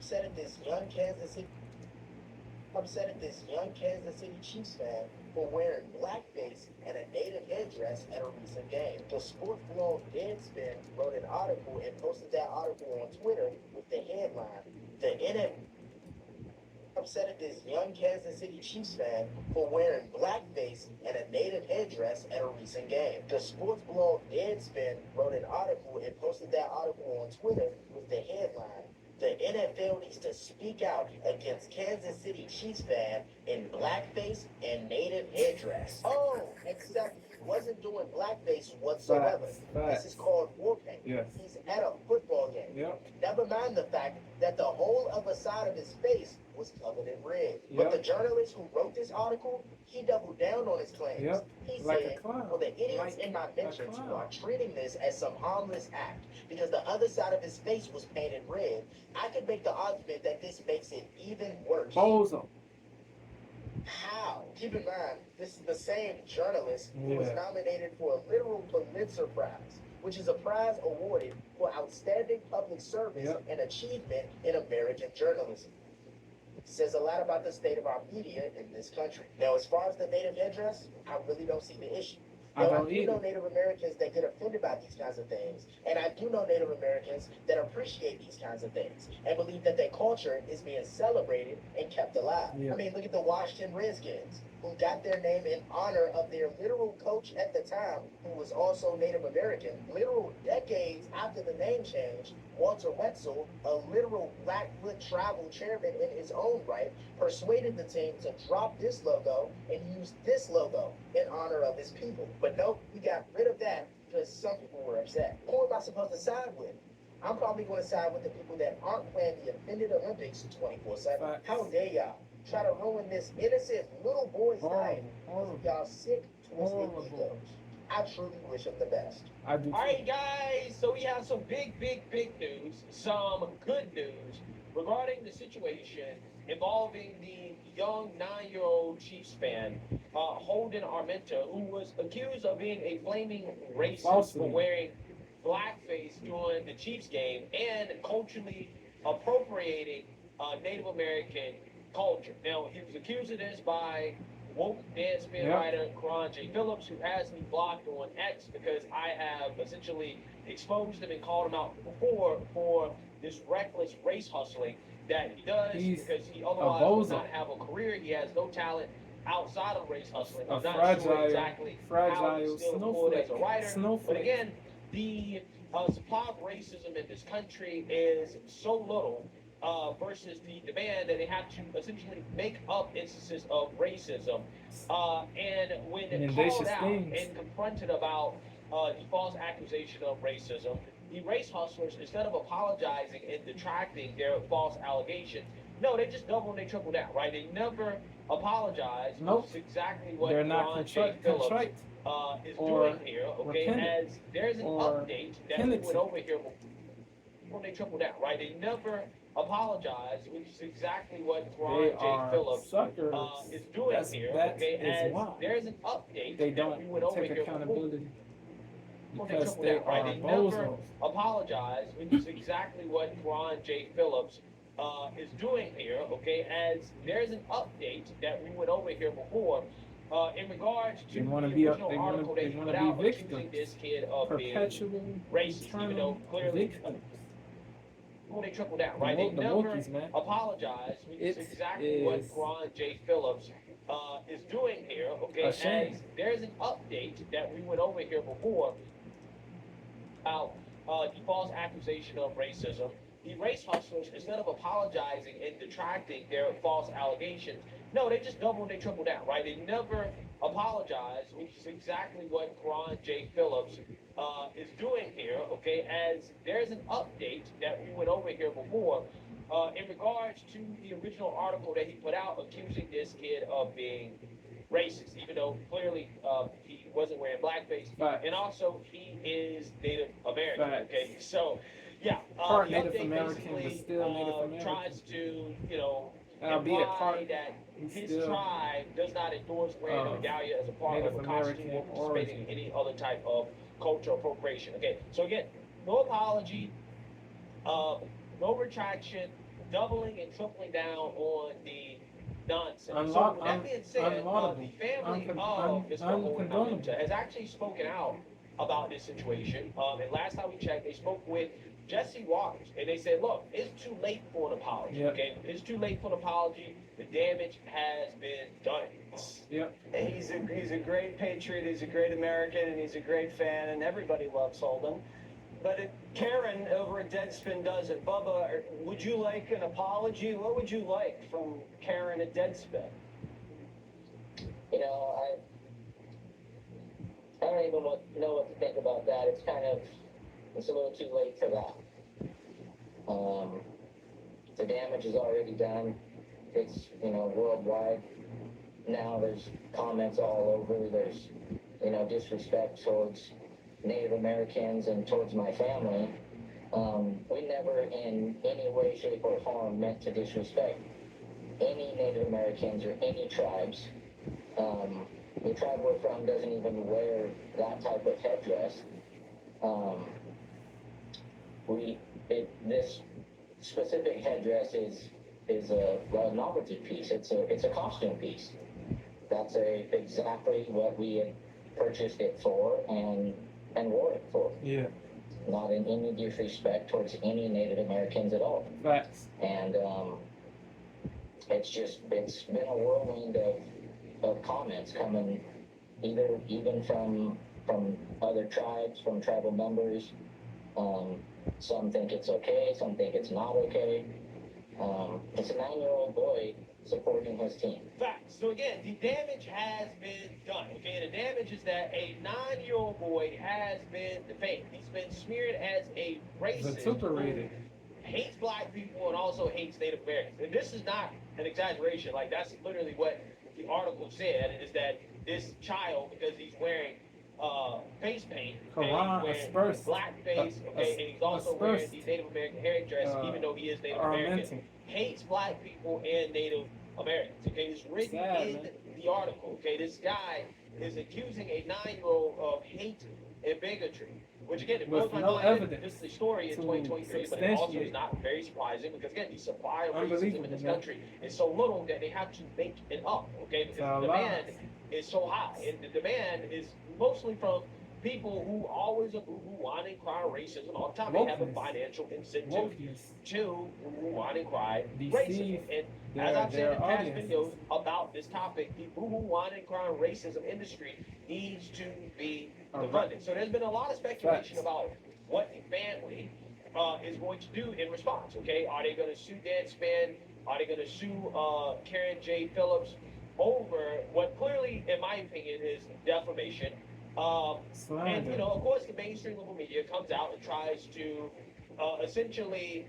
upset at this young Kansas City upset at this young Kansas City Chiefs fan for wearing blackface and a native headdress at a recent game. The sports blog Deadspin wrote an article and posted that article on Twitter with the headline, "The NFL upset at this young Kansas City Chiefs fan for wearing blackface and a native headdress at a recent game." The sports blog Deadspin wrote an article and posted that article on Twitter with the headline, "The NFL needs to speak out against Kansas City Chiefs fan in blackface and native headdress." Oh, except he wasn't doing blackface whatsoever. This is called war paint. Yes. He's at a football game. Yep. Never mind the fact that the whole other side of his face was covered in red. Yep. But the journalist who wrote this article, he doubled down on his claims. Yep. He Like said, a clown. well, the idiots Like in my a mentions clown. are treating this as some harmless act because the other side of his face was painted red. I could make the argument that this makes it even worse. Bozo. How? Keep in mind, this is the same journalist who was Yeah. nominated for a literal Pulitzer Prize, which is a prize awarded for outstanding public service Yep. and achievement in American journalism. Says a lot about the state of our media in this country. Now, as far as the native headdress, I really don't see the issue. I Now, don't do know either. Native Americans that get offended by these kinds of things, and I do know Native Americans that appreciate these kinds of things and believe that their culture is being celebrated and kept alive. Yeah. I mean, look at the Washington Redskins, who got their name in honor of their literal coach at the time, who was also Native American. Literal decades after the name change, Walter Wetzel, a literal Blackfoot tribal chairman in his own right, persuaded the team to drop this logo and use this logo in honor of his people. But nope, we got rid of that because some people were upset. Who am I supposed to side with? I'm probably going to side with the people that aren't playing the offended Olympics 24/7. How dare y'all try to ruin this innocent little boy's life because of y'all sick, twisted egos. I truly wish him the best. I do. All right, guys. So we have some big news, some good news regarding the situation involving the young 9-year-old Chiefs fan, Holden Armenta, who was accused of being a flaming racist for wearing blackface during the Chiefs game and culturally appropriating Native American culture. Now, he was accused of this by woke Deadspin writer Carron Phillips, who has me blocked on X because I have essentially exposed him and called him out before for this reckless race hustling that he does because he otherwise would not have a career. He has no talent outside of race hustling. I'm not sure exactly how he's still employed as a writer. But again, the supply of racism in this country is so little versus the demand that they have to essentially make up instances of racism. And when called out and confronted about the false accusation of racism, the race hustlers, instead of apologizing and detracting their false allegations, no, they just double and they triple down, right? They never apologize. Nope. Which is exactly what They're not Ron contrite is doing here, okay? As there's an update that we went over here before they triple down, right? They never apologize, which is exactly what Ron Phillips is doing here, okay? As there's an update they that don't we went over take here accountability before because triple they down, right? are They never bozos. apologize, which is exactly what Ron Phillips is doing here, okay? As there's an update that we went over here before in regards to the original article that he put out accusing this kid of being racist, even though clearly when they triple down, right? They never apologize, which is exactly what Ron Phillips is doing here, okay? As there's an update that we went over here before about the false accusation of racism. The race hustlers, instead of apologizing and detracting their false allegations, no, they just double and they triple down, right? They never apologize, which is exactly what Ron Phillips is doing here, okay? As there's an update that we went over here before in regards to the original article that he put out accusing this kid of being racist, even though clearly he wasn't wearing blackface, and also he is Native American, okay? So, yeah, part the Native update American, but basically still Native American. tries to, Albeit imply part, that his still tribe does not endorse wearing a medallion as a part Native of a costume or American participating in any other type of cultural appropriation. Okay, so again, no apology, no retraction, doubling and tripling down on the nonsense. Unlo- So with that un- being said, the unlaudable, family of Mr. Holden uncondonable. Armenta has actually spoken out about this situation. And last time we checked, they spoke with Jesse Waters, and they said, look, it's too late for an apology. Yep. Okay, it's too late for an apology. The damage has been done. Yep. He's a great patriot, he's a great American, and he's a great fan, and everybody loves Holden. But Carron over at Deadspin does it. Bubba, would you like an apology? What would you like from Carron at Deadspin? You know, I don't even know what to think about that. It's a little too late for that. The damage is already done. It's, worldwide. Now there's comments all over. There's, disrespect towards Native Americans and towards my family. We never in any way, shape, or form meant to disrespect any Native Americans or any tribes. The tribe we're from doesn't even wear that type of headdress. This specific headdress is a novelty piece. It's a costume piece. That's exactly what we had purchased it for and wore it for. Yeah. Not in any disrespect towards any Native Americans at all. Facts. And it's been a whirlwind of comments coming even from other tribes, from tribal members. Some think it's okay, some think it's not okay. It's a 9-year-old boy supporting his team. Facts. So again, the damage has been done. Okay, the damage is that a 9-year-old boy has been defamed. He's been smeared as a racist. Vituperated. Who hates black people and also hates Native Americans. And this is not an exaggeration. Like, that's literally what the article said, is that this child, because he's wearing face paint, Carron, and he's wearing blackface, okay, and he's also wearing the Native American headdress, even though he is Native American, hates black people and Native Americans. Okay, it's written in the article. Okay, this guy is accusing a 9-year-old of hate and bigotry. Which again, it blows my mind that this is a story in 2023, but it also is not very surprising because again, the supply of racism in this country is so little that they have to make it up. Okay, because the demand is so high, and the demand is mostly from people who always who want and cry racism all the time. They have a financial incentive to want and cry racism. And as I've said in past videos about this topic, the who want and cry racism industry needs to be defunded. So there's been a lot of speculation about what the family is going to do in response. Okay, are they going to sue Deadspin? Are they going to sue Carron J. Phillips over what clearly, in my opinion, is defamation? And of course, the mainstream level media comes out and tries to essentially,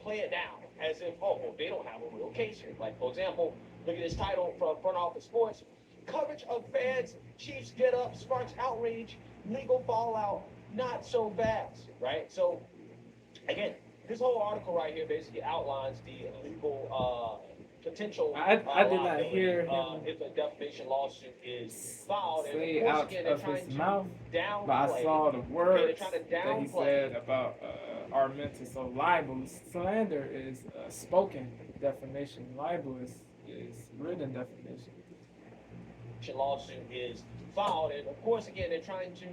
play it down as if, oh, well, they don't have a real case here. Like, for example, look at this title from Front Office Sports: coverage of fans, Chiefs get up, sparks outrage, legal fallout, not so fast, right? So, again, this whole article right here basically outlines the legal potential. I did not hear him if a defamation lawsuit is filed. say and of course, out again, of his mouth, downplay, but I saw the words trying to that he said about Armenta. So libel, slander is spoken defamation. Libel is written defamation. Lawsuit is filed, and of course, again, they're trying to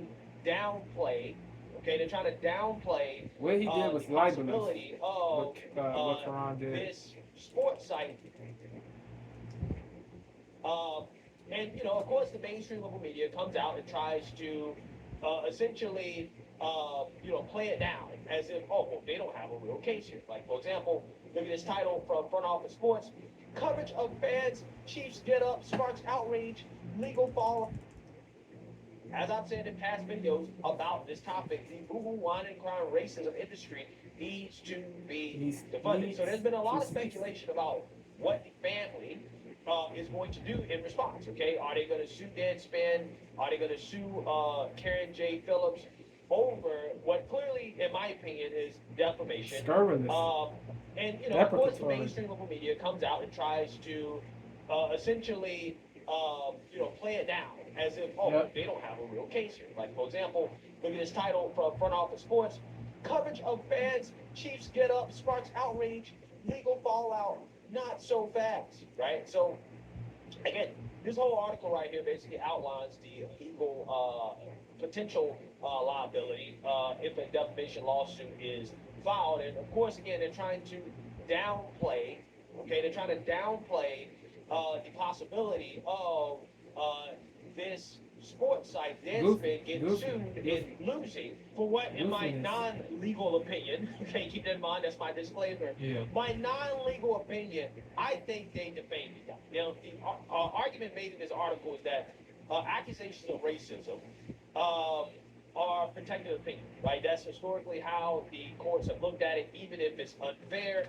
downplay. Okay, they're trying to downplay what he did was the libelous. possibility of what Carron did. this sports site. And of course, the mainstream level media comes out and tries to essentially, play it down as if, oh, well, they don't have a real case here. Like, for example, look at this title from Front Office Sports: coverage of fans, Chiefs get up, sparks outrage, legal fallout. As I've said in past videos about this topic, the who want and cry racism industry needs to be defunded. So there's been a lot of speculation about what the family is going to do in response. Okay, are they going to sue Deadspin? Are they going to sue Carron J. Phillips over what clearly, in my opinion, is defamation? And of course, the mainstream level media comes out and tries to essentially, play it down as if, oh, they don't have a real case here. Like, for example, look at this title from Front Office Sports: Coverage of fans, Chiefs get up, sparks outrage, legal fallout, not so fast, right? So again, this whole article right here basically outlines the legal potential liability if a defamation lawsuit is filed. And of course, again, they're trying to downplay, okay, they're trying to downplay the possibility of this sports site, Deadspin, getting sued and losing for what, in my non-legal opinion, okay, keep that in mind, that's my disclaimer. Yeah. My non-legal opinion, I think they defamed it. Now, the argument made in this article is that accusations of racism are protected opinion, right? That's historically how the courts have looked at it, even if it's unfair.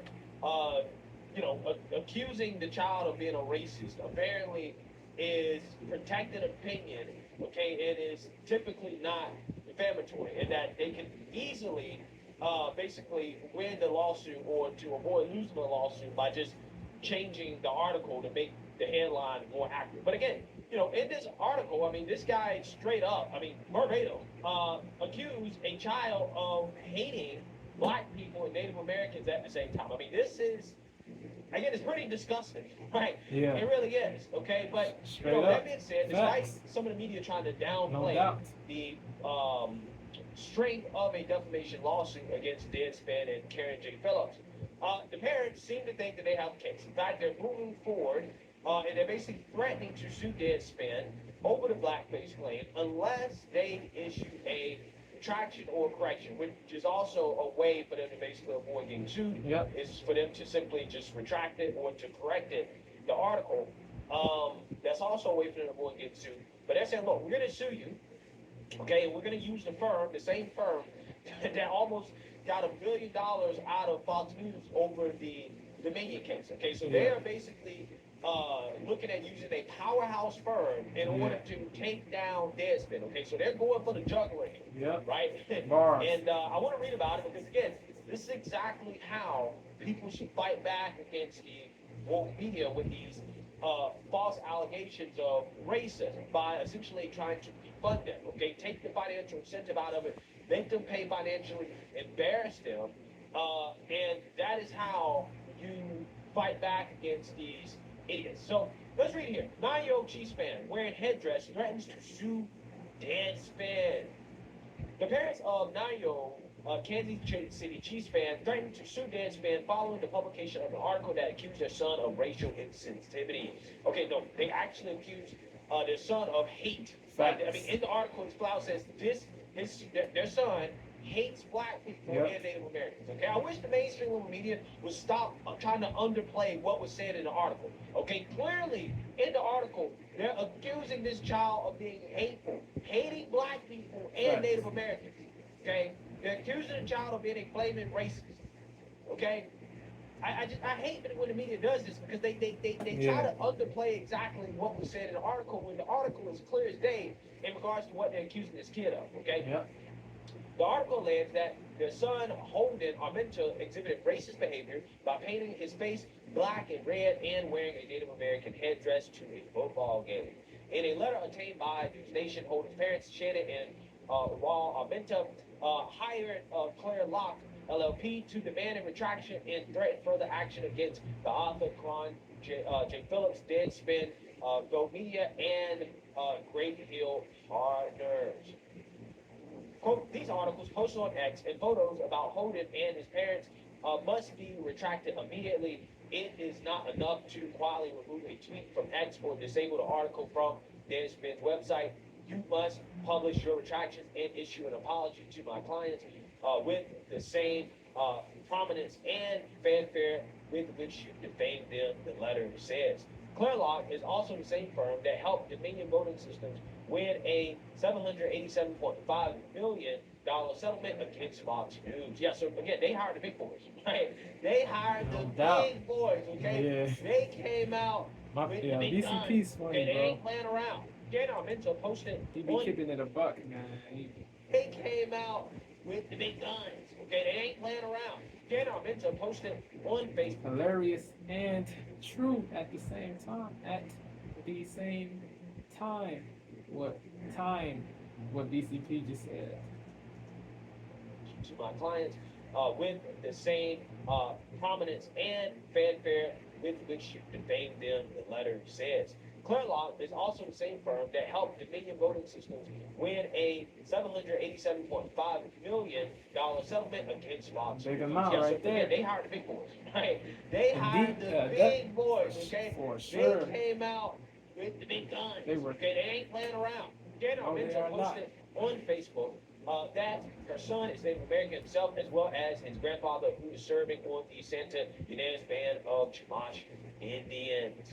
Accusing the child of being a racist apparently is protected opinion, okay? It is typically not defamatory, in that they can easily basically win the lawsuit or to avoid losing the lawsuit by just changing the article to make the headline more accurate. But again, in this article, I mean, this guy straight up, I mean, verbatim, accused a child of hating black people and Native Americans at the same time. I mean, this is, again, it's pretty disgusting, right? Yeah. It really is, okay? But, that being said, despite some of the media trying to downplay the strength of a defamation lawsuit against Deadspin and Carron J. Phillips, the parents seem to think that they have a case. In fact, they're moving forward, and they're basically threatening to sue Deadspin over the blackface claim unless they issue a retraction or correction, which is also a way for them to basically avoid getting sued. Yep. Is for them to simply just retract it or to correct it. The article, that's also a way for them to avoid getting sued. But they're saying, look, we're going to sue you, okay, and we're going to use the same firm that almost got $1 billion out of Fox News over the Dominion case. Okay, so they are basically looking at using a powerhouse firm in order to take down Deadspin. Okay, so they're going for the jugular here, right? And I want to read about it because, again, this is exactly how people should fight back against the woke media with these false allegations of racism by essentially trying to defund them. Okay, take the financial incentive out of it, make them pay financially, embarrass them, and that is how you fight back against these idiots. So let's read here. 9-year-old Chiefs fan wearing headdress threatens to sue Deadspin. The parents of 9-year-old Kansas City Chiefs fan threatened to sue Deadspin following the publication of an article that accused their son of racial insensitivity. Okay, no, they actually accused their son of hate. Right? I mean, in the article, it's Flower says their son hates black people and Native Americans. Okay, I wish the mainstream media would stop trying to underplay what was said in the article. Okay, clearly in the article, they're accusing this child of being hateful, hating black people and Native Americans. Okay, they're accusing the child of being a flaming racist. Okay, I hate when the media does this because they try to underplay exactly what was said in the article when the article is clear as day in regards to what they're accusing this kid of. Okay. Yeah. The article alleged that their son, Holden, Armenta, exhibited racist behavior by painting his face black and red and wearing a Native American headdress to a football game. In a letter obtained by News Nation, Holden's parents, Shannon and Raul Armenta, hired Claire Locke, LLP, to demand a retraction and threaten further action against the author, Carron J. Phillips, Deadspin, Go Media, and Great Hill Partners. Quote, these articles posted on X and photos about Holden and his parents must be retracted immediately. It is not enough to quietly remove a tweet from X or disable the article from Deadspin's website. You must publish your retractions and issue an apology to my clients with the same prominence and fanfare with which you defamed them, the letter says. Clairlock is also the same firm that helped Dominion Voting Systems win a $787.5 million settlement against Fox News. Yeah, so again, they hired the big boys, right? They hired the big boys, okay? Yeah. They came out with the big guns. Funny, okay, they bro. ain't playing around. Dan Armenta posted He be keeping it a buck, man. They came out with the big guns, okay? They ain't playing around. Dan Armenta posted on Facebook. Hilarious and true at the same time. At the same time. What BCP just said. to my clients with the same prominence and fanfare with which you defame them, the letter says. Clearlaw is also the same firm that helped Dominion Voting Systems win a $787.5 million settlement against Fox. Big amount Yeah, so right there. they hired the big boys, right? They hired Indeed, the big boys, for okay? sure. They came out with the big guns. They were. Okay, they ain't playing around. Again, No, they Armenta are not. posted on Facebook that her son is Native American himself, as well as his grandfather, who is serving on the Santa Ynez Band of Chumash Indians.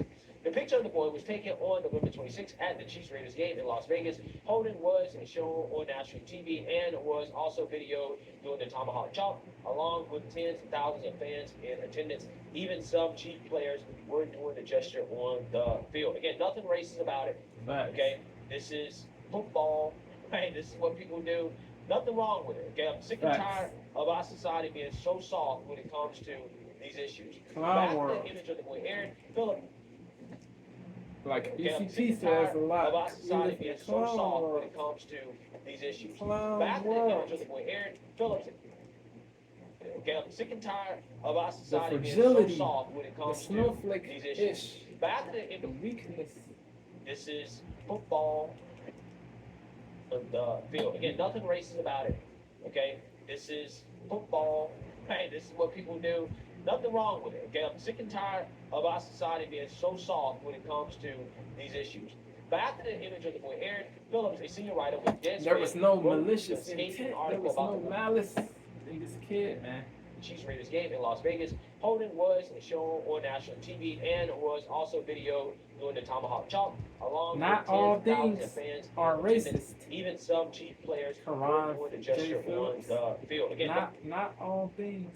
The picture of the boy was taken on November 26th at the Chiefs Raiders game in Las Vegas. Holden was shown on national TV and was also videoed doing the tomahawk chop, along with tens of thousands of fans in attendance. Even some Chief players were doing the gesture on the field. Again, nothing racist about it. Facts. Okay, this is football. Right, this is what people do. Nothing wrong with it. Okay, I'm sick and tired of our society being so soft when it comes to these issues. Clown Back to world. the image of the boy Aaron Phillips. Like Okay, I'm sick ECT and says tired a of lot. our society It being is the so clown soft when world. it comes to these issues. Clown Back to the world. image of the boy Aaron Phillips. Okay, I'm sick and tired of our The society being fragility, so soft when it the comes to snowflake these issues. ish, Back to the the image. weakness. This is football on the field. Again, nothing racist about it. Okay, this is football. Hey, this is what people do. Nothing wrong with it. Okay, I'm sick and tired of our society being so soft when it comes to these issues. Back to the image of the boy Aaron Phillips, a senior writer with Deadspin. There was no wrote malicious the scathing intent. There article was about no the malice in this kid, man. Chiefs Raiders game in Las Vegas. Holden was shown on national TV and was also videoed doing the tomahawk chop, along Not with all tens of thousands things of fans in are attendance. racist. Even some Chief players Carron, were doing the gesture on Phillips. the field. Again, Not all things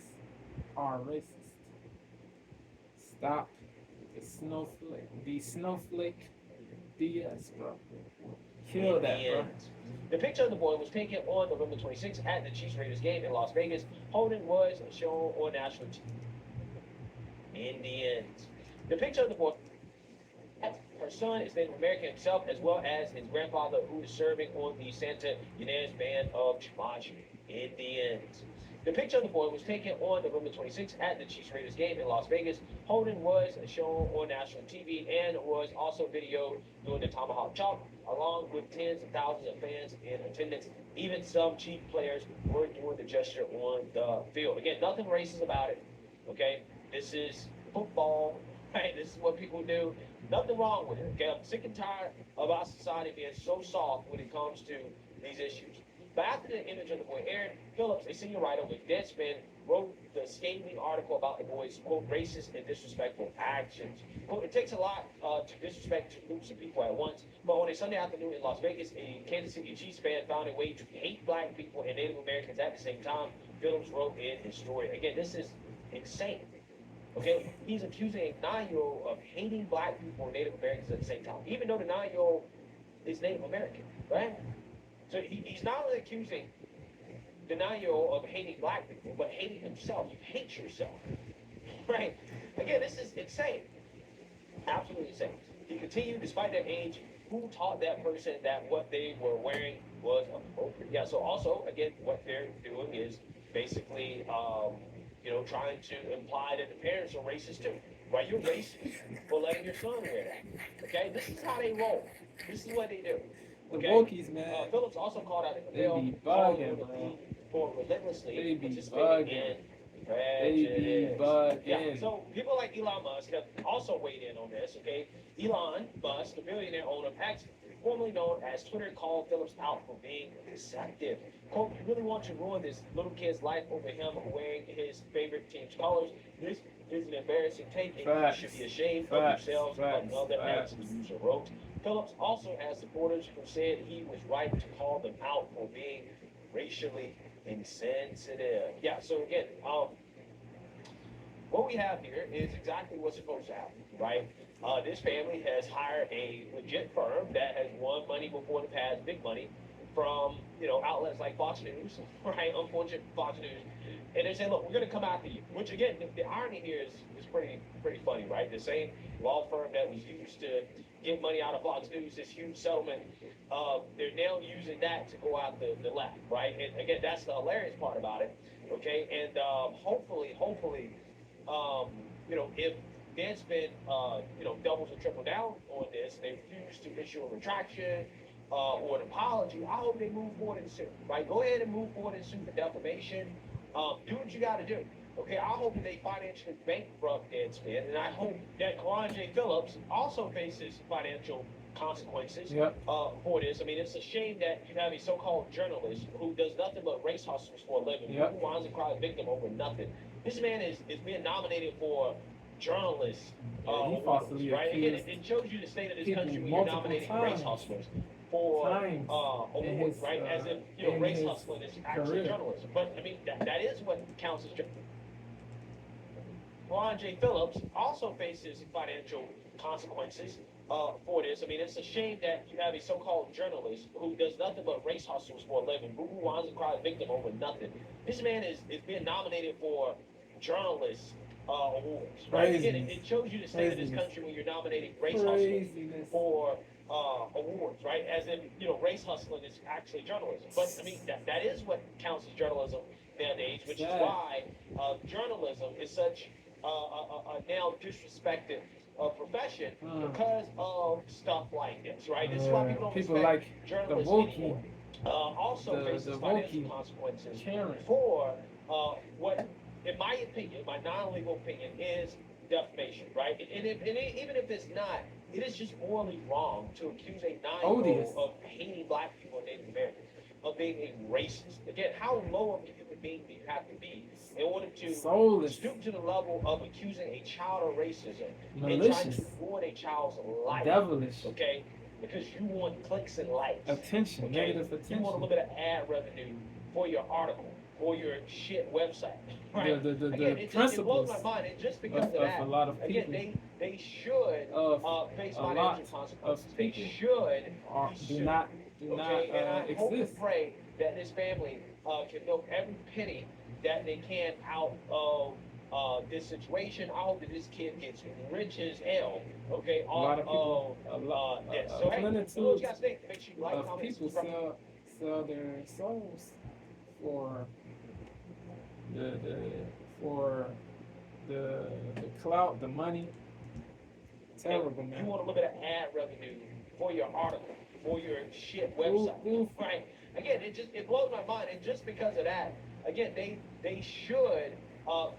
are racist. Stop the snowflake. The snowflake BS, bro. Kill that, bro. Indians. The picture of the boy was taken on November 26th at the Chiefs Raiders game in Las Vegas. Holden was shown on national TV. Indians. The picture of the boy. Her son is Native American himself, as well as his grandfather, who is serving on the Santa Ynez Band of Chumash Indians. The picture of the boy was taken on November 26th at the Chiefs Raiders game in Las Vegas. Holden was shown on national TV and was also videoed doing the tomahawk chop, along with tens of thousands of fans in attendance. Even some Chief players were doing the gesture on the field. Again, nothing racist about it. Okay, this is football. Right, this is what people do. Nothing wrong with it. Okay, I'm sick and tired of our society being so soft when it comes to these issues. Back to the image of the boy Aaron Phillips, a senior writer with Deadspin, wrote the scathing article about the boy's, quote, racist and disrespectful actions. Quote, it takes a lot to disrespect two groups of people at once, but on a Sunday afternoon in Las Vegas, a Kansas City Chiefs fan found a way to hate black people and Native Americans at the same time, Phillips wrote in his story. Again, this is insane. Okay, he's accusing a 9-year-old of hating black people and Native Americans at the same time, even though the 9-year-old is Native American, right? So he's not only accusing the 9-year-old of hating black people, but hating himself. You hate yourself, right? Again, this is insane. Absolutely insane. He continued, despite their age, who taught that person that what they were wearing was appropriate? Yeah, so also, again, what they're doing is basically, trying to imply that the parents are racist too. Right? You're racist for letting your son wear that. Okay? This is how they roll. This is what they do. The Okay? Wokies, man. Phillips also called out They be bugging, bro. for relentlessly They be participating bugging. in They be prejudice. bugging. Yeah, so people like Elon Musk have also weighed in on this, okay? Elon Musk, the billionaire owner of X, formerly known as Twitter, called Phillips out for being deceptive. Quote, you really want to ruin this little kid's life over him wearing his favorite team's colors? This is an embarrassing take, and Facts. you should be ashamed Facts. of yourselves, Facts. another Facts. X user wrote. Phillips also has supporters who said he was right to call them out for being racially insensitive. Yeah, so again, what we have here is exactly what's supposed to happen, right? This family has hired a legit firm that has won money before in the past, big money, from outlets like Fox News, right? Unfortunate Fox News, and they say, look, we're going to come after you. Which again, the irony here is pretty funny, right? The same law firm that was used to get money out of Fox News, this huge settlement. They're now using that to go out the left, right? And again, that's the hilarious part about it, okay? And hopefully, if Deadspin, doubles and triple down on this, they refuse to issue a retraction or an apology, I hope they move forward in suit, right? Go ahead and move forward in suit for defamation. Do what you got to do. Okay, I hope that they financially bankrupt Deadspin, and I hope that Carron Phillips also faces financial consequences for this. I mean, it's a shame that you have a so-called journalist who does nothing but race hustles for a living, who winds and cries victim over nothing. This man is being nominated for journalist awards, right? Again, it shows you the state of this country when you're nominating race hustlers for awards, right? As if race hustling is actually journalism. But I mean, that is what counts as journalism. Carron Phillips also faces financial consequences for this. I mean, it's a shame that you have a so-called journalist who does nothing but race hustles for a living, who winds and cries victim over nothing. This man is being nominated for journalist awards, right? Again, it shows you the state of this country when you're nominating race hustlers for awards, right? As if race hustling is actually journalism. But I mean, that is what counts as journalism nowadays, which is why journalism is such a now disrespected profession because of stuff like this, right? This is why people don't respect like journalists anymore. Also faces financial consequences for what, in my opinion, my non-legal opinion, is defamation, right? And even if it's not, it is just morally wrong to accuse a 9-year-old of hating black people and Native Americans, of being a racist. Again, how low of a human being do you have to be in order to stoop to the level of accusing a child of racism and trying to ruin a child's life? Devilish. Okay? Because you want clicks and likes. Attention, okay? negative attention. You want a little bit of ad revenue for your article, for your shit website. Right? Again, it blows my mind. And just because of that, a lot of people, again, they should face financial consequences. They should be sued. And I hope and pray that this family can milk every penny that they can out of this situation. I hope that this kid gets rich as hell, okay, off of this. So, hey, what you guys think? Make sure you like, comment, people subscribe. sell their souls for the clout, the money. Terrible, man. You want a little bit of ad revenue for your article, for your shit website, right? Again, it blows my mind, and just because of that, again, they should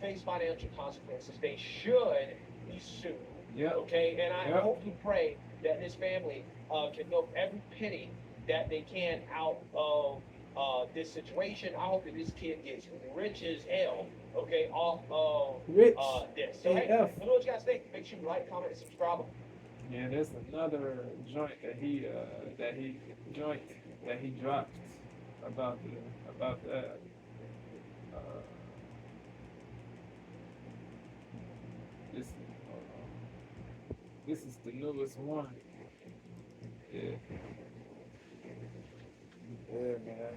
face financial consequences. They should be sued. Okay, and I hope and pray that this family can milk every penny that they can out of this situation. I hope that this kid gets rich as hell, okay, off of this. So hey, let me know what you guys think. Make sure you like, comment, and subscribe. Yeah, there's another joint that he dropped about that. This is the newest one. Yeah. Yeah, man.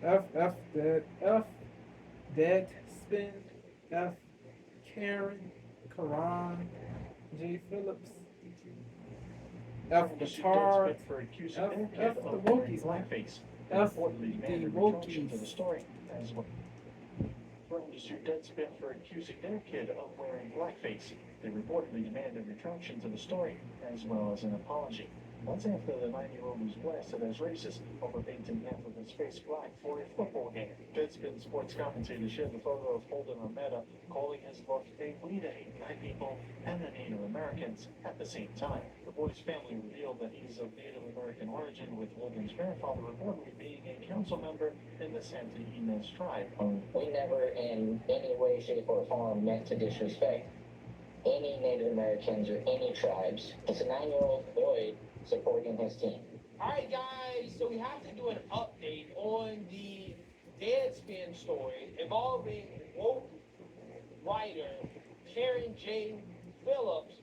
F Deadspin, F Carron, J Phillips, F the Tar, F the Wokies, man. F the Wokies. To the story as well. Threatened to sue Deadspin for accusing their kid of wearing blackface. They reportedly demanded retraction to the story as well as an apology. That's after the 9-year-old was blasted as racist over painting half of his face black for a football game. Deadspin sports commentator shared the photo of Holden Armenta, calling his book a plea to hate black people and the Native Americans at the same time. The boy's family revealed that he's of Native American origin, with Holden's grandfather reportedly being a council member in the Santa Ynez tribe. We never in any way, shape, or form meant to disrespect any Native Americans or any tribes. It's a 9-year-old boy supporting his team. All right, guys, so we have to do an update on the Deadspin story involving woke writer Carron J. Phillips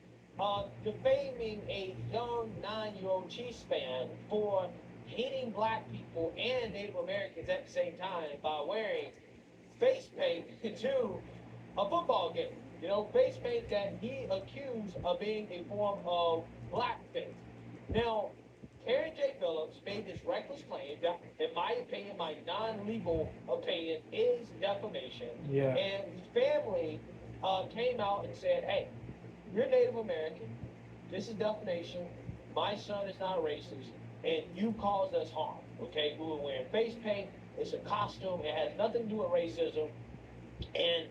defaming a young 9-year-old Chiefs fan for hating black people and Native Americans at the same time by wearing face paint to a football game. Face paint that he accused of being a form of blackface. Now, Karen J. Phillips made this reckless claim that, in my opinion, my non-legal opinion, is defamation. Yeah. And his family came out and said, hey, you're Native American. This is defamation. My son is not racist, and you caused us harm. Okay, we were wearing face paint. It's a costume. It has nothing to do with racism, and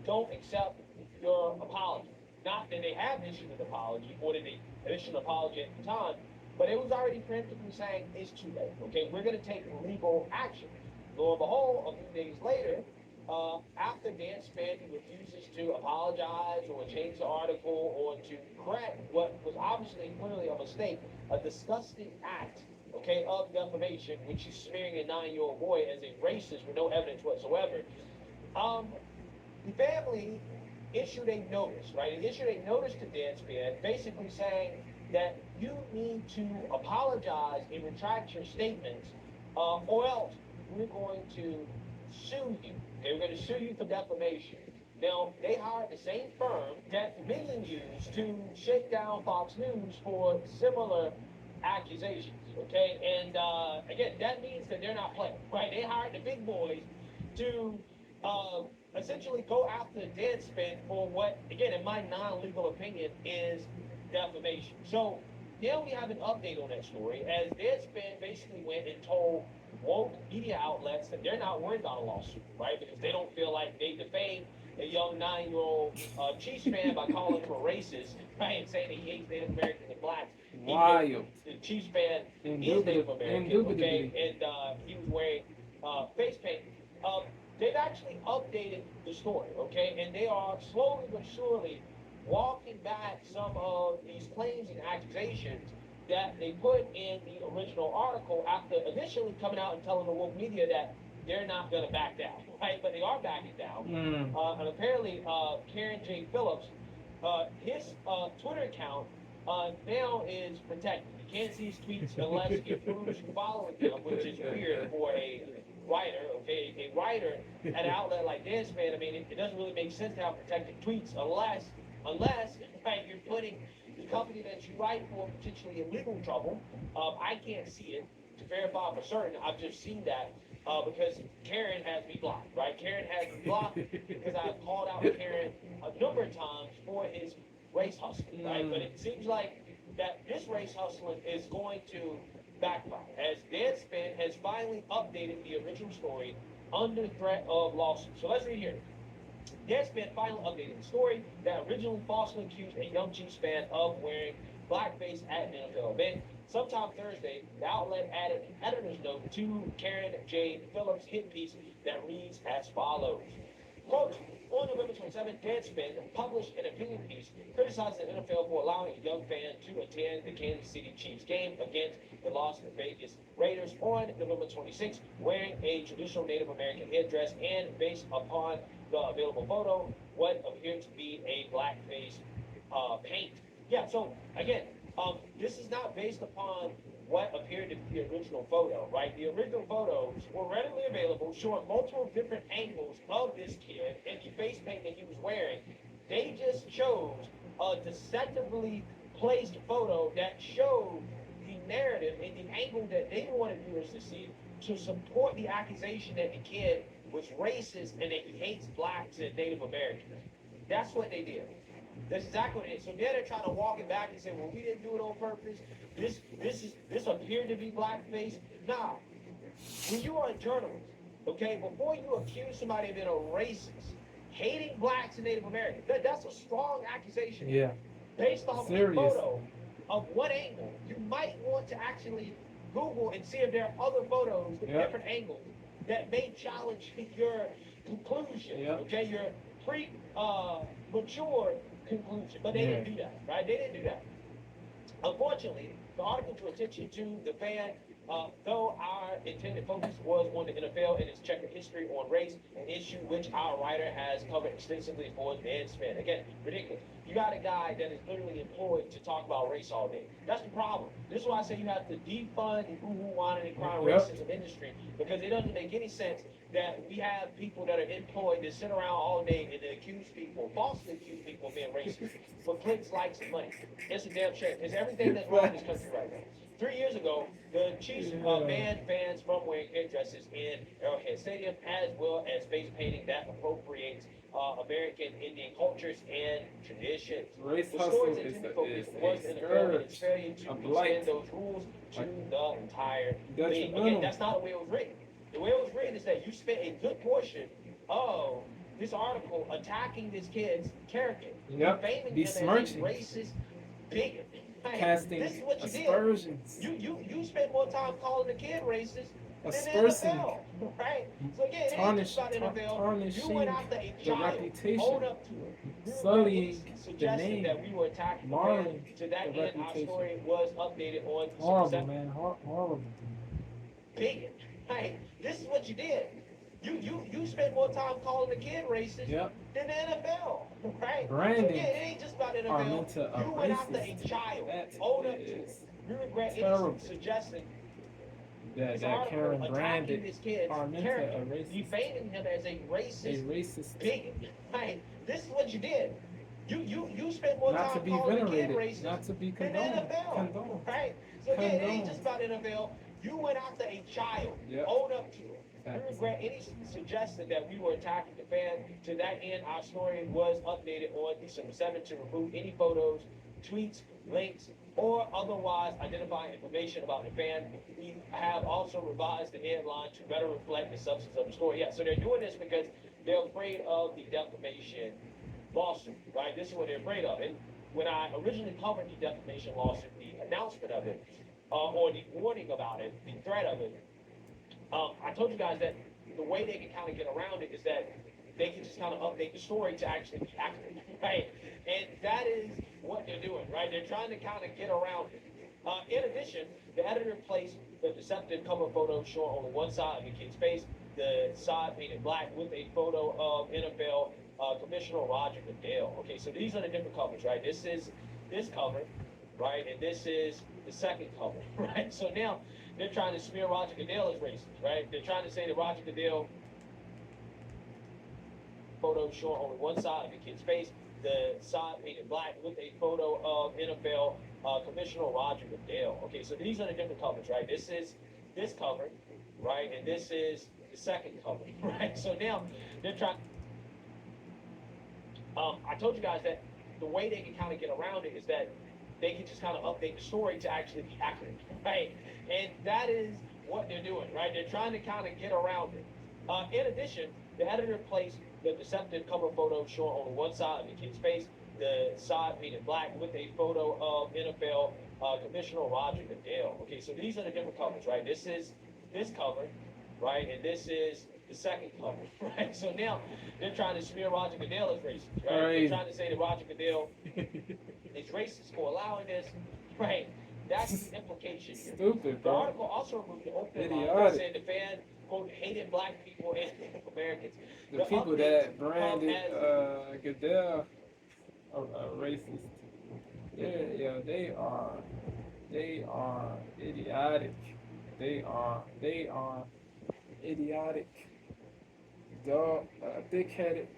don't accept your apology. Not that they have issued an apology, or that they issued an apology at the time, but it was already preemptively saying it's too late. Okay, we're going to take legal action. Lo and behold, a few days later, after Deadspin refuses to apologize or change the article or to correct what was obviously clearly a mistake, a disgusting act, okay, of defamation, which is smearing a 9-year-old boy as a racist with no evidence whatsoever. The family issued a notice, right? It issued a notice to Deadspin basically saying that you need to apologize and retract your statements, or else we're going to sue you. Okay, we're going to sue you for defamation. Now, they hired the same firm that Million used to shake down Fox News for similar accusations, okay? And again, that means that they're not playing, right? They hired the big boys to essentially go after Deadspin for what, again, in my non-legal opinion, is defamation. So now we have an update on that story, as Deadspin basically went and told woke media outlets that they're not worried about a lawsuit, right? Because they don't feel like they defamed a young 9-year-old Chiefs fan by calling him a racist, right? And saying that he hates Native Americans and blacks. Wild. The Chiefs fan is Native American, okay? And he was wearing face paint. They've actually updated the story, okay? And they are slowly but surely walking back some of these claims and accusations that they put in the original article after initially coming out and telling the woke media that they're not going to back down, right? But they are backing down. And apparently, Karen J. Phillips, his Twitter account now is protected. You can't see his tweets unless you proves you following him, which is weird for a writer, okay? A writer at an outlet like Deadspin, I mean, it doesn't really make sense to have protected tweets unless right, you're putting the company that you write for potentially in legal trouble. I can't see it to verify for certain. I've just seen that because Karen has me blocked, right? Karen has me blocked because I've called out Karen a number of times for his race hustling, right? But it seems like that this race hustling is going to backfire, as Deadspin has finally updated the original story under threat of lawsuit. So let's read here. Deadspin finally updated the story that originally falsely accused a young Chiefs fan of wearing blackface at an NFL event. Sometime Thursday, the outlet added an editor's note to Karen J. Phillips' hit piece that reads as follows. Quote, on November 27th, Deadspin published an opinion piece criticizing the NFL for allowing a young fan to attend the Kansas City Chiefs game against the Las Vegas Raiders on November 26th, wearing a traditional Native American headdress and, based upon the available photo, what appeared to be a blackface paint. Yeah, so again, this is not based upon what appeared to be the original photo, right? The original photos were readily available, showing multiple different angles of this kid and the face paint that he was wearing. They just chose a deceptively placed photo that showed the narrative and the angle that they wanted viewers to see to support the accusation that the kid was racist and that he hates blacks and Native Americans. That's what they did. That's exactly what it is. So they're trying to walk it back and say, well, we didn't do it on purpose. This appeared to be blackface. Nah. When you are a journalist, okay, before you accuse somebody of being a racist, hating blacks and Native Americans, that's a strong accusation. Yeah. Based off a photo of what angle, you might want to actually Google and see if there are other photos with different angles that may challenge your conclusion, okay, your mature conclusion. But they didn't do that, right? They didn't do that. Unfortunately, the article drew attention to the fan Though our intended focus was on the NFL and its checkered history on race, an issue which our writer has covered extensively for Deadspin. Again, ridiculous. You got a guy that is literally employed to talk about race all day. That's the problem. This is why I say you have to defund the boo-hoo, whining, and crying racism industry, because it doesn't make any sense that we have people that are employed to sit around all day and then accuse people, falsely accuse people of being racist for clicks, likes, and money. It's a damn shame. It's everything that's wrong in this country right now. 3 years ago, the Chiefs banned fans from wearing headdresses in Arrowhead Stadium, as well as face painting that appropriates American Indian cultures and traditions. Race The hustle story's is intended a focus was the NFL and its failure to blight. extend those rules to the entire league. Detrimental. Again, that's not the way it was written. The way it was written is that you spent a good portion of this article attacking this kid's character, Yep. defaming him Besmirching. as a racist bigot. Hey, Casting this is what you did. aspersions. You spent more time calling the kid racist than the Aspersing. NFL, right? So again, it ain't Tarnish, just about NFL. tarnishing You went after a the child, reputation, owned up to it. You were sullying the suggesting name, that we were attacking the marring man. To that the end, our reputation. story was updated on December Horrible, 7th. man. Horrible. Bigot. Hey, this is what you did. You spent more time calling the kid racist Yep. than the NFL, right? Branding So again, it ain't just about NFL. Armenta a You went after a racist. child, That owned up to it. is You regret terrible. any suggesting that this Carron article attacking branded this kid's Armenta character, a racist. defaming him as a A racist racist. bigot. Right? This is what you did. You spent more Not to time be calling the kid venerated. racist Not to be than the condoned. NFL. Condoned. Right? So again, it ain't Condoned. just about NFL. You went after a child, Yep. owned up to it. You Facts. regret any suggestion that we were attacking the fan. To that end, our story was updated on December 7th to remove any photos, tweets, links, or otherwise identifying information about the fan. We have also revised the headline to better reflect the substance of the story. Yeah, so they're doing this because they're afraid of the defamation lawsuit, right? This is what they're afraid of. And when I originally covered the defamation lawsuit, the announcement of it, or the warning about it, the threat of it, I told you guys that the way they can kind of get around it is that they can just kind of update the story to actually be accurate, right? And that is what they're doing, right? They're trying to kind of get around it. In addition, the editor placed the deceptive cover photo showing only one side of the kid's face, the side painted black with a photo of NFL Commissioner Roger Goodell. Okay, so these are the different covers, right? This is this cover, right? And this is the second cover, right? So now they're trying to smear Roger Goodell as racist, right? They're trying to say that Roger Goodell photo showing only one side of the kid's face, the side painted black with a photo of NFL Commissioner Roger Goodell. Okay, so these are the different covers, right? This is this cover, right? And this is the second cover, right? So now they're trying. I told you guys that the way they can kind of get around it is that they can just kind of update the story to actually be accurate, right? And that is what they're doing, right? They're trying to kind of get around it. In addition, the editor placed the deceptive cover photo showing only one side of the kid's face, the side painted black with a photo of NFL Commissioner Roger Goodell. Okay, so these are the different covers, right? This is this cover, right? And this is the second cover, right? So now they're trying to smear Roger Goodell as racist, right? Crazy. They're trying to say that Roger Goodell is racist for allowing this, right? That's the implication here. Stupid, The bro. article also removed the open line that Idiotic. said the fan, quote, hated black people and Americans. The people updates that come branded as- Goodell a racist, yeah, they are idiotic. They are idiotic, dumb, thick-headed,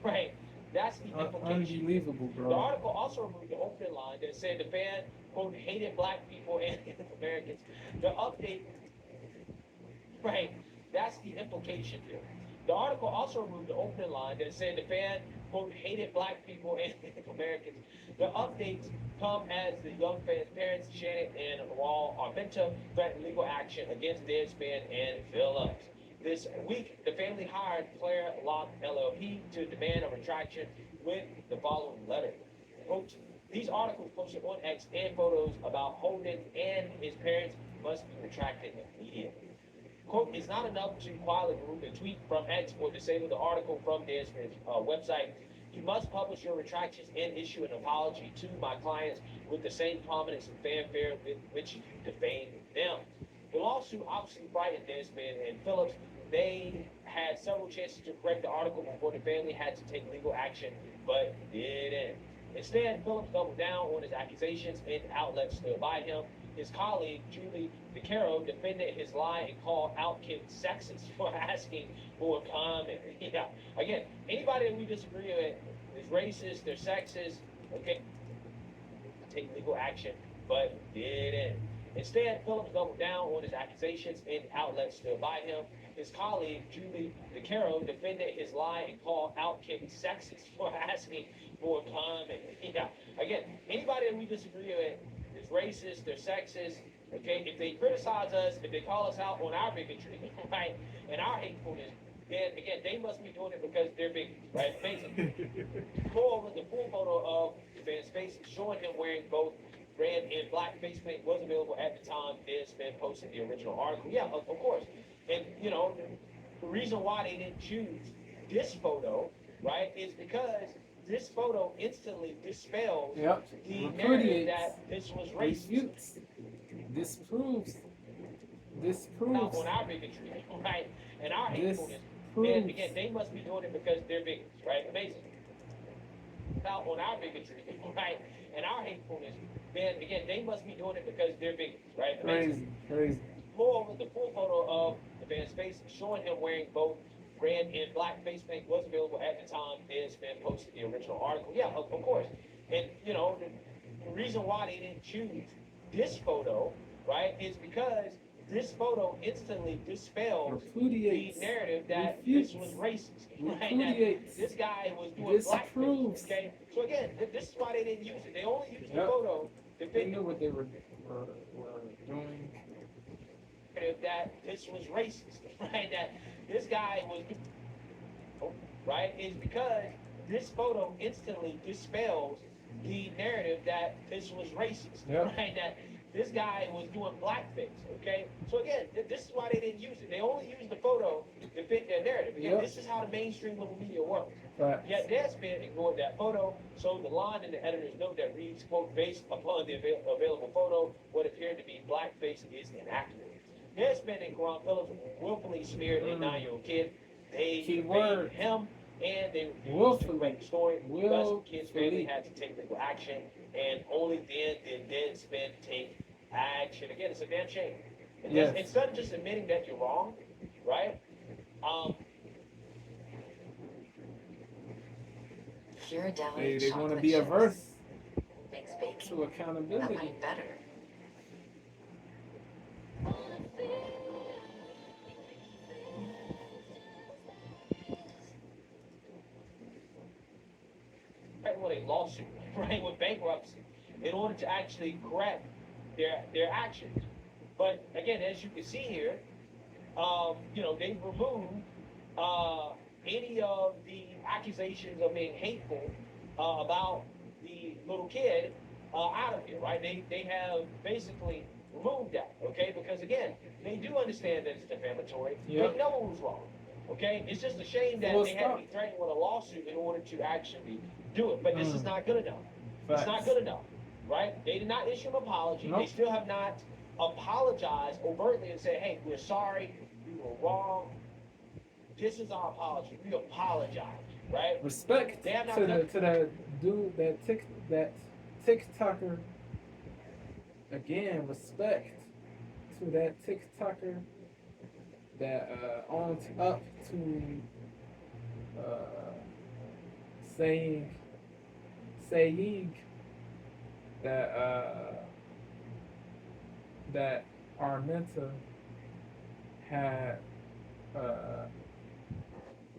Right. That's the implication. unbelievable, The bro. article also removed the opening line that said the fan, quote, hated black people and Americans. The update, right, that's the implication here. The article also removed the opening line that said the fan, quote, hated black people and Americans. The updates come as the young fan's parents, Shannon and Armenta, threatened legal action against Deadspin and Phillips. This week, the family hired Claire Locke LLP to demand a retraction with the following letter. Quote, these articles posted on X and photos about Holden and his parents must be retracted immediately. Quote, it's not enough to quietly remove the tweet from X or disable the article from Deadspin's website. You must publish your retractions and issue an apology to my clients with the same prominence and fanfare with which you defamed them. The lawsuit obviously frightened Deadspin and Phillips. They had several chances to correct the article before the family had to take legal action, but didn't. Instead, Phillips doubled down on his accusations and outlets stood by him. His colleague, Julie DeCaro, defended his lie and called out Kim sexist for asking for a comment. Yeah, again, anybody that we disagree with is racist, they're sexist, okay, take legal action, but didn't. Instead, Phillips doubled down on his accusations and outlets stood by him. His colleague, Julie DeCaro, defended his lie and called out Kim sexist for asking for a comment. Yeah, again, anybody that we disagree with is racist, they're sexist, okay? If they criticize us, if they call us out on our bigotry, right, and our hatefulness, then again, they must be doing it because they're bigots, right? Basically. Moreover, the full photo of the man's face showing him wearing both red and black face paint was available at the time Deadspin posted the original article. Yeah, of course. And, you know, the reason why they didn't choose this photo, right, is because this photo instantly dispels the narrative that this was racist. Disproves Not on our bigotry, right, and our hatefulness. And again, they must be doing it because they're bigots, right? Amazing. Out on our bigotry, right, and our hatefulness. Then again, they must be doing it because they're bigots, right? Amazing. Crazy. Moreover, the full photo of the man's face showing him wearing both red and black face paint was available at the time Deadspin posted the original article. Yeah, of course. And, you know, the reason why they didn't choose this photo, right, is because this photo instantly dispels the narrative that this was racist, right? That this guy was doing blackface, okay? So again, this is why they didn't use it. They only used the photo to They knew what they were doing. That this was racist, right? That this guy was, right? Is because this photo instantly dispels the narrative that this was racist, right? That this guy was doing blackface, okay? So again, this is why they didn't use it. They only used the photo to fit their narrative. Again, this is how the mainstream little media works. Right. Yet Deadspin ignored that photo, so the line in the editor's note that reads, quote, based upon the available photo, what appeared to be blackface is inaccurate. Deadspin and Carron Phillips willfully smeared a 9-year-old kid. They defamed him, and they refused to correct the story. Thus, the kid's family had to take legal action, and only then did Deadspin take action. Again, it's a damn shame. And instead of just admitting that you're wrong, right? They want to be averse to accountability. Better. With a lawsuit, right, with bankruptcy, in order to actually correct their actions. But again, as you can see here, you know, they've removed any of the accusations of being hateful about the little kid out of here, right? They have basically removed that, okay? Because again, they do understand that it's defamatory. They know it was wrong, okay? It's just a shame that they had to be threatened with a lawsuit in order to actually do it. But this is not good enough. It's not good enough, right? They did not issue an apology. They still have not apologized overtly and said, hey, we're sorry, we were wrong. This is our apology. We apologize, right? Respect to the dude, that TikToker. Again, respect to that TikToker that owned up to saying that Armenta had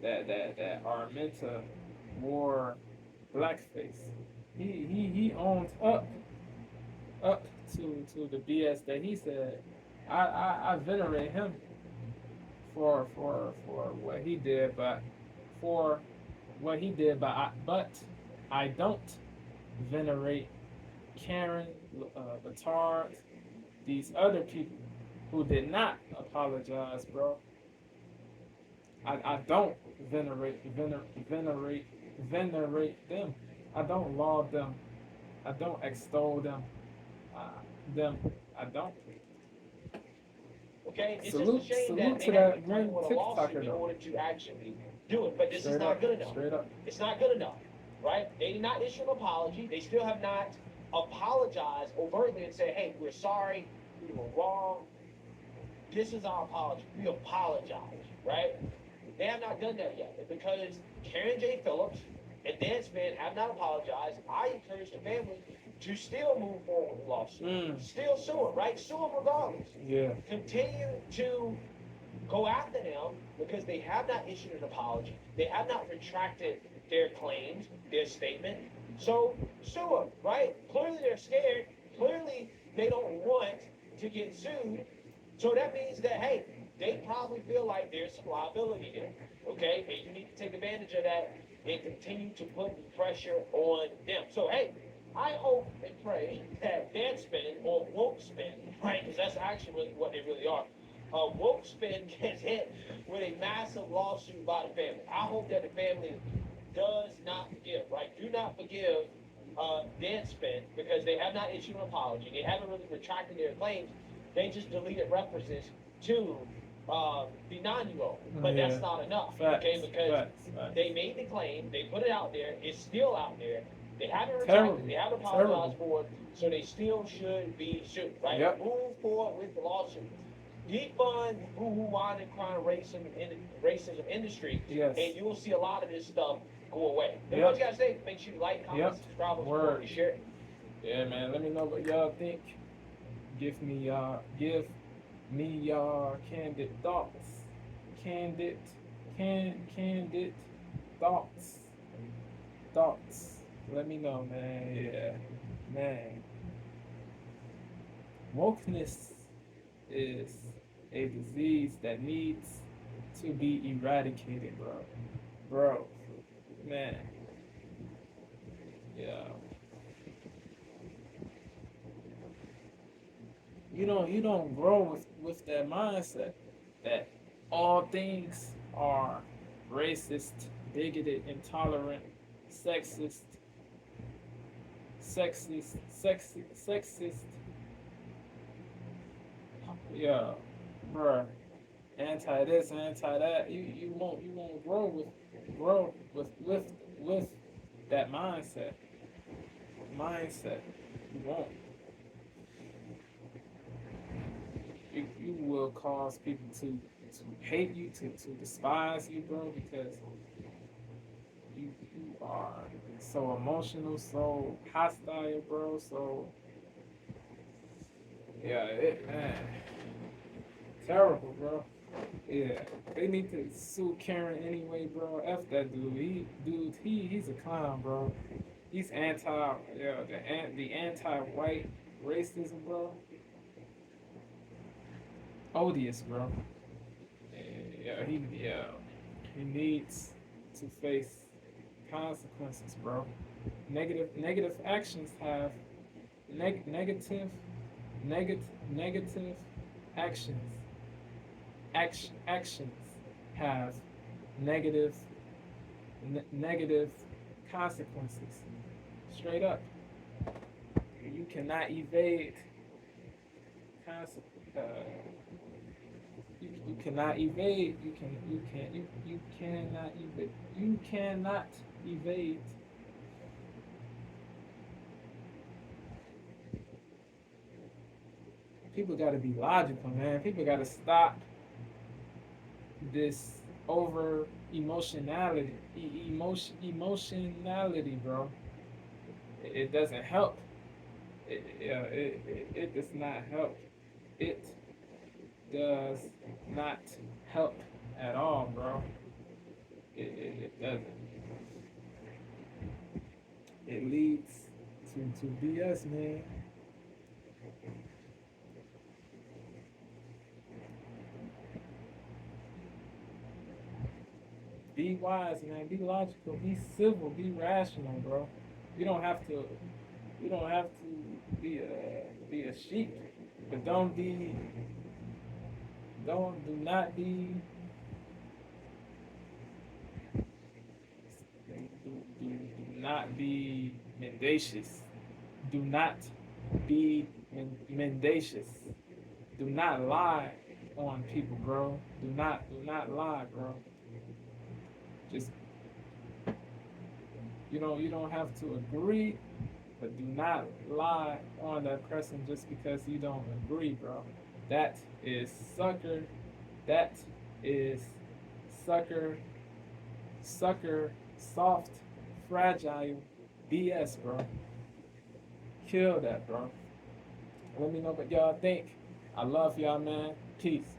that Armenta wore blackface. He owned up to the BS that he said. I venerate him for what he did, but I don't venerate Carron, Batard, these other people who did not apologize, bro. I don't venerate venerate them. I don't laud them. I don't extol them. Uh, them. I don't. Okay, it's Salute, just a shame salute that to they have that to come one with a lawsuit TikToker in though. order to actually do it. But this is Straight not up, good enough. straight up. It's not good enough, right? They did not issue an apology. They still have not apologized overtly and say, hey, we're sorry, we were wrong. This is our apology. We apologize, right? They have not done that yet. And because Karen J. Phillips and Deadspin have not apologized, I encourage the family to still move forward with the lawsuit. Still sue them, right? Sue them regardless. Yeah. Continue to go after them because they have not issued an apology. They have not retracted their claims, their statement. So sue them, right? Clearly they're scared. Clearly they don't want to get sued. So that means that, hey, they probably feel like there's some liability there, okay? And you need to take advantage of that and continue to put pressure on them. So, hey, I hope and pray that Deadspin or Wokespin, right, because that's actually really what they really are, Wokespin gets hit with a massive lawsuit by the family. I hope that the family does not forgive, right? Do not forgive Deadspin because they have not issued an apology. They haven't really retracted their claims. They just deleted references to the 9-year-old. But Yeah. that's not enough, Facts, okay? Because facts. they made the claim, they put it out there, it's still out there. They haven't Terrible, retracted, they haven't apologized for it, so they still should be sued, right? Yep. Move forward with the lawsuit. Defund who wine and crime racism industry, Yes. and you will see a lot of this stuff go away. And Yep. what you guys think? Make sure you like, comment, Yep. subscribe, Word. and share. Yeah, man. Let me know what y'all think. Give me y'all candid thoughts. Candid thoughts. Thoughts. Let me know, man. Yeah. Man. Wokeness is a disease that needs to be eradicated, bro. Bro. Man. Yeah. You don't grow with that mindset that all things are racist, bigoted, intolerant, sexist, yeah, bruh, anti this, anti that. You won't grow with that mindset. You won't. You will cause people to hate you, to despise you, bro, because you are so emotional, so hostile, bro. So yeah, man, terrible, bro. Yeah, they need to sue Carron anyway, bro. F that dude. He's a clown, bro. He's the anti-white racism, bro. Odious, bro. He needs to face consequences, bro. Negative actions have negative actions. Actions have negative consequences. Straight up. You cannot evade you cannot evade. You cannot evade. People got to be logical, man. People got to stop this over emotionality. Emotionality, bro. It doesn't help. It does not help. It does not help at all, bro. It doesn't. It leads to BS, man. Be wise, man. Be logical. Be civil. Be rational, bro. You don't have to be a sheep, but do not be not be mendacious. Do not be mendacious. Do not lie on people, bro. Do not lie, bro. Just you don't have to agree, but do not lie on that person just because you don't agree, bro. That is sucker. That is sucker, soft, fragile BS, bro. Kill that, bro. Let me know what y'all think. I love y'all, man. Peace.